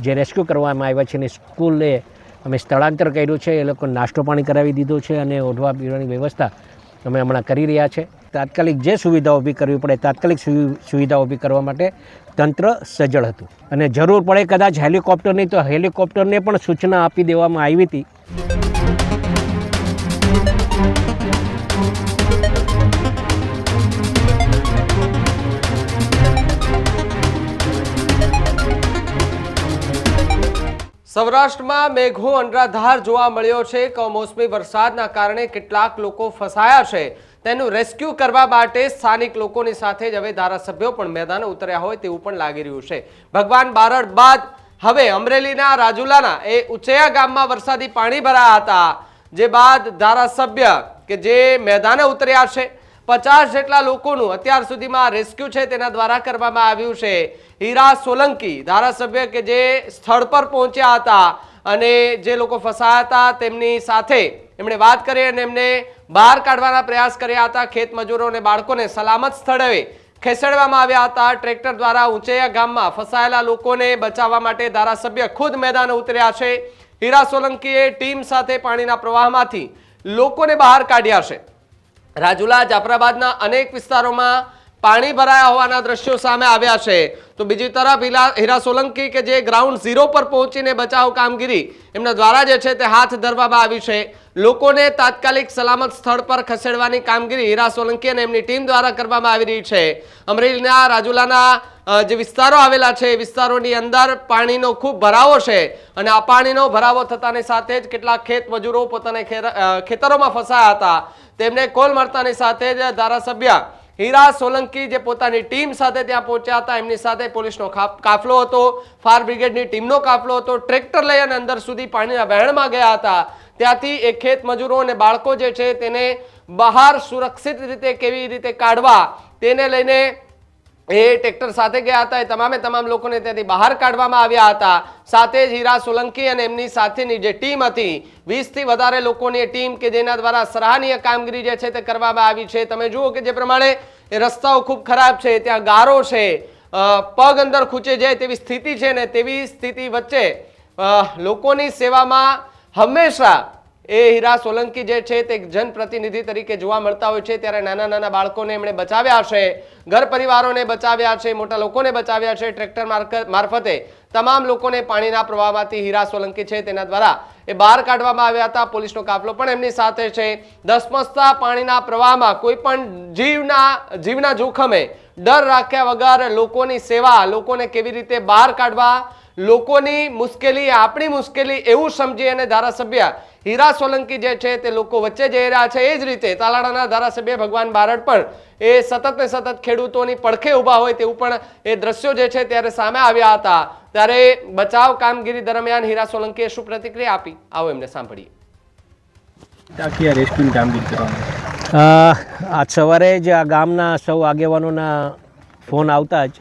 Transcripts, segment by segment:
જે રેસ્ક્યુ કરવામાં આવ્યા છે એની સ્કૂલે અમે સ્થળાંતર કર્યું છે. એ લોકો નાસ્તો પાણી કરાવી દીધો છે અને ઓઢવા પીવાની વ્યવસ્થા અમે હમણાં કરી રહ્યા છે. તાત્કાલિક જે સુવિધાઓ ઊભી કરવી પડે તાત્કાલિક સુવિધાઓ ઊભી કરવા માટે તંત્ર સજ્જડ હતું અને જરૂર પડે કદાચ હેલિકોપ્ટરની તો હેલિકોપ્ટરને પણ સૂચના આપી દેવામાં આવી હતી. સૌરાષ્ટ્રમાં મેઘો અનરાધાર જોવા મળ્યો છે. કમોસમી વરસાદના કારણે કેટલાક લોકો ફસાયા છે. તેનું રેસ્ક્યુ કરવા માટે સ્થાનિક લોકોની સાથે જ હવે ધારાસભ્યો પણ મેદાને ઉતર્યા હોય તેવું પણ લાગી રહ્યું છે. ભગવાન બારડ બાદ હવે અમરેલીના રાજુલાના એ ઉચેયા ગામમાં વરસાદી પાણી ભરાયા હતા, જે બાદ ધારાસભ્ય કે જે મેદાને ઉતર્યા છે 50 જેટલા લોકોનું અત્યાર સુધીમાં રેસ્ક્યુ છે તેના દ્વારા કરવામાં આવ્યું છે. હીરા સોલંકી ધારાસભ્ય કે જે સ્થળ પર પહોંચ્યા હતા અને જે લોકો ફસાયા હતા તેમની સાથે એમણે વાત કરી અને એમને બહાર કાઢવાના પ્રયાસ કર્યા હતા. ખેત મજૂરો અને બાળકોને સલામત સ્થળે ખસેડવામાં આવ્યા હતા. ટ્રેક્ટર દ્વારા ઉંચેયા ગામમાં ફસાયેલા લોકોને બચાવવા માટે ધારાસભ્ય ખુદ મેદાને ઉતર્યા છે. હીરા સોલંકીએ ટીમ સાથે પાણીના પ્રવાહમાંથી લોકોને બહાર કાઢ્યા છે. રાજુલા જાફરાબાદના અનેક વિસ્તારોમાં પાણી ભરાયા હોવાના દ્રશ્યો સામે આવ્યા છે. તો બીજી તરફ હીરા સોલંકી કે જે ગ્રાઉન્ડ ઝીરો પર પહોંચીને બચાવ કામગીરી એમના દ્વારા જે છે તે હાથ ધરવામાં આવી છે. લોકોને તાત્કાલિક સલામત સ્થળ પર ખસેડવાની કામગીરી હીરા સોલંકી અને એમની ટીમ દ્વારા કરવામાં આવી રહી છે. અમરેલીના રાજુલાના જે વિસ્તારો આવેલા છે એ વિસ્તારોની અંદર પાણીનો ખૂબ ભરાવો છે અને આ પાણીનો ભરાવો થતાની સાથે જ કેટલાક ખેત મજૂરો પોતાના ખેતરોમાં ફસાયા હતા. તેમને કોલ મળતાની સાથે જ ધારાસભ્ય હીરા સોલંકી જે પોતાની ટીમ સાથે ત્યાં પહોંચ્યા હતા, એમની સાથે પોલીસનો કાફલો હતો, ફાયર બ્રિગેડની ટીમનો કાફલો હતો. ટ્રેક્ટર લઈ અને અંદર સુધી પાણીના વહેણમાં ગયા હતા. ત્યાંથી એક ખેત મજૂરો અને બાળકો જે છે તેને બહાર સુરક્ષિત રીતે કેવી રીતે કાઢવા તેને લઈને એ ટ્રેક્ટર સાથે ગયા હતા. એ તમામ લોકોને ત્યાંથી બહાર કાઢવામાં આવ્યા હતા. સાથે જ હીરા સોલંકી અને એમની સાથેની જે ટીમ હતી 20 થી વધારે લોકોની ટીમ કે જેના દ્વારા સરાહનીય કામગીરી જે છે તે કરવામાં આવી છે. તમે જુઓ કે જે પ્રમાણે એ રસ્તાઓ ખૂબ ખરાબ છે, ત્યાં ગારો છે, પગ અંદર ખૂંચે જાય તેવી સ્થિતિ છે ને તેવી સ્થિતિ વચ્ચે લોકોની સેવામાં હંમેશા એ હીરા સોલંકી જે છે તે જનપ્રતિનિધિ તરીકે જોવા મળતા હોય છે. ત્યારે નાના નાના બાળકોને એમણે બચાવ્યા છે, ઘર પરિવારોને બચાવ્યા છે, મોટા લોકોને બચાવ્યા છે. ટ્રેક્ટર મારફતે તમામ લોકોને પાણીના પ્રવાહમાંથી હીરા સોલંકી છે તેના દ્વારા એ બહાર કાઢવામાં આવ્યા હતા. પોલીસનો કાફલો પણ એમની સાથે છે. ધસમસતા પાણીના પ્રવાહમાં કોઈ પણ જીવના જોખમે ડર રાખ્યા વગર લોકોની સેવા, લોકોને કેવી રીતે બહાર કાઢવા, લોકોની મુશ્કેલી આપણી મુશ્કેલી એવું સમજી અને ધારાસભ્ય હીરા સોલંકી જે છે તે લોકો વચ્ચે જઈ રહ્યા છે. એ જ રીતે તાલાળાના ધારાસભ્ય ભગવાન બારડ પણ એ સતત ને સતત ખેડૂતોની પડખે ઊભા હોય તેવું પણ એ દ્રશ્યો જે છે ત્યારે સામે આવ્યા હતા. ત્યારે બચાવ કામગીરી દરમિયાન હીરા સોલંકીએ શું પ્રતિક્રિયા આપી, આવો એમને સાંભળીએ. આજ સવારે જ આ ગામના સૌ આગેવાનોના ફોન આવતા જ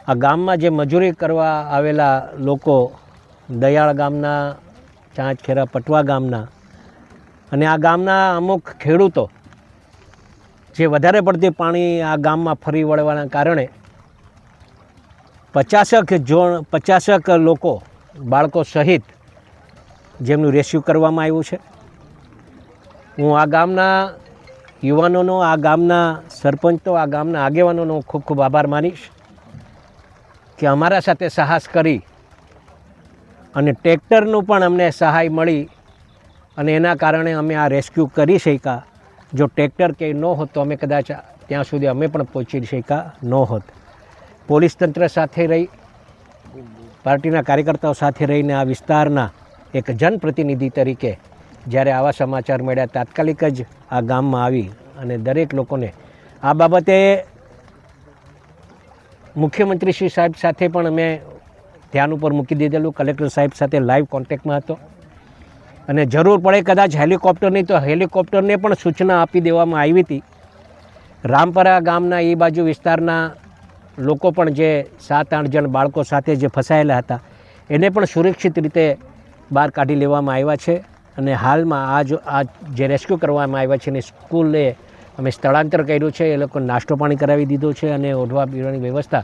આ ગામમાં જે મજૂરી કરવા આવેલા લોકો દયાળ ગામના, ચાંચખેરા પટવા ગામના અને આ ગામના અમુક ખેડૂતો જે વધારે પડતી પાણી આ ગામમાં ફરી વળવાના કારણે 50 લોકો બાળકો સહિત જેમનું રેસ્ક્યુ કરવામાં આવ્યું છે. હું આ ગામના યુવાનોનો, આ ગામના સરપંચો, આ ગામના આગેવાનોનો ખૂબ ખૂબ આભાર માનીશ કે અમારા સાથે સાહસ કરી અને ટ્રેક્ટરનું પણ અમને સહાય મળી અને એના કારણે અમે આ રેસ્ક્યુ કરી શક્યા. જો ટ્રેક્ટર કે ન હોત તો અમે કદાચ ત્યાં સુધી અમે પણ પહોંચી શક્યા ન હોત. પોલીસ તંત્ર સાથે રહી, પાર્ટીના કાર્યકર્તાઓ સાથે રહીને આ વિસ્તારના એક જનપ્રતિનિધિ તરીકે જ્યારે આવા સમાચાર મળ્યા તાત્કાલિક જ આ ગામમાં આવી અને દરેક લોકોને આ બાબતે મુખ્યમંત્રી શ્રી સાહેબ સાથે પણ અમે ધ્યાન ઉપર મૂકી દીધેલું. કલેક્ટર સાહેબ સાથે લાઈવ કોન્ટેક્ટમાં હતો અને જરૂર પડે કદાચ હેલિકોપ્ટરની તો હેલિકોપ્ટરને પણ સૂચના આપી દેવામાં આવી હતી. રામપરા ગામના એ બાજુ વિસ્તારના લોકો પણ જે 7-8 જણ બાળકો સાથે જે ફસાયેલા હતા એને પણ સુરક્ષિત રીતે બહાર કાઢી લેવામાં આવ્યા છે અને હાલમાં આ જે રેસ્ક્યુ કરવામાં આવ્યા છે એની સ્કૂલે અમે સ્થળાંતર કર્યું છે. એ લોકો નાસ્તો પાણી કરાવી દીધો છે અને ઓઢવા પીવાની વ્યવસ્થા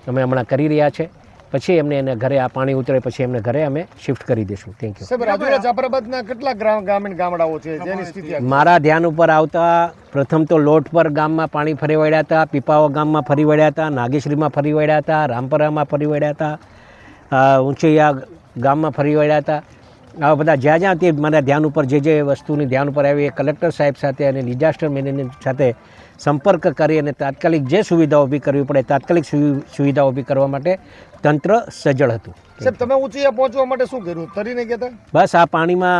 અમે હમણાં કરી રહ્યા છે. પછી એને ઘરે આ પાણી ઉતરે પછી એમને ઘરે અમે શિફ્ટ કરી દઈશું. Thank you. સાહેબ, રાજુલા જાફરાબાદના કેટલા ગ્રામીણ ગામડાઓ છે જેની સ્થિતિ આ? મારા ધ્યાન ઉપર આવતા પ્રથમ તો લોટ પર ગામમાં પાણી ફરી વળ્યા હતા, પીપાવા ગામમાં ફરી વળ્યા હતા, નાગેશ્રીમાં ફરી વળ્યા હતા, રામપરામાં ફરી વળ્યા હતા, ઊંચૈયા ગામમાં ફરી વળ્યા હતા. આવા બધા જ્યાં જ્યાં તે મારા ધ્યાન ઉપર જે વસ્તુની ધ્યાન ઉપર આવી એ કલેક્ટર સાહેબ સાથે અને ડિઝાસ્ટર મેનેજમેન્ટ સાથે સંપર્ક કરી અને તાત્કાલિક જે સુવિધાઓ ઊભી કરવી પડે તાત્કાલિક સુવિધાઓ ઊભી કરવા માટે તંત્ર સજ્જડ હતું. સાહેબ, તમે ઊંચૈયા પહોંચવા માટે શું કર્યું? તરીને ગયા હતા? બસ આ પાણીમાં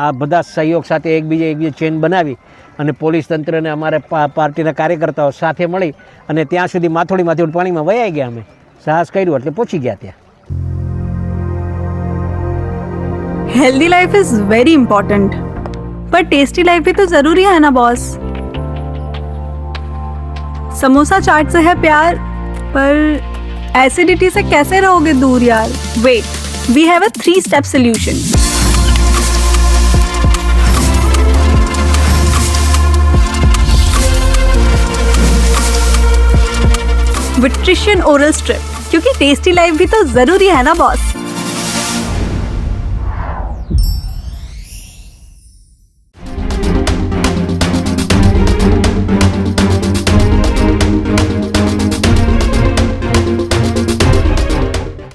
આ બધા સહયોગ સાથે એકબીજે ચેન બનાવી અને પોલીસ તંત્રને અમારે પાર્ટીના કાર્યકર્તાઓ સાથે મળી અને ત્યાં સુધી માથોડી પાણીમાં વયાઈ ગયા. અમે સાહસ કર્યું એટલે પહોંચી ગયા ત્યાં. Healthy life is very important पर टेस्टी लाइफ भी तो जरूरी है ना बॉस. समोसा चाट से है प्यार पर एसिडिटी से कैसे रहोगे दूर यार. Wait, we have a 3-step solution. विट्रिशियन ओरल स्ट्रिप, क्योंकि टेस्टी लाइफ भी तो जरूरी है ना बॉस.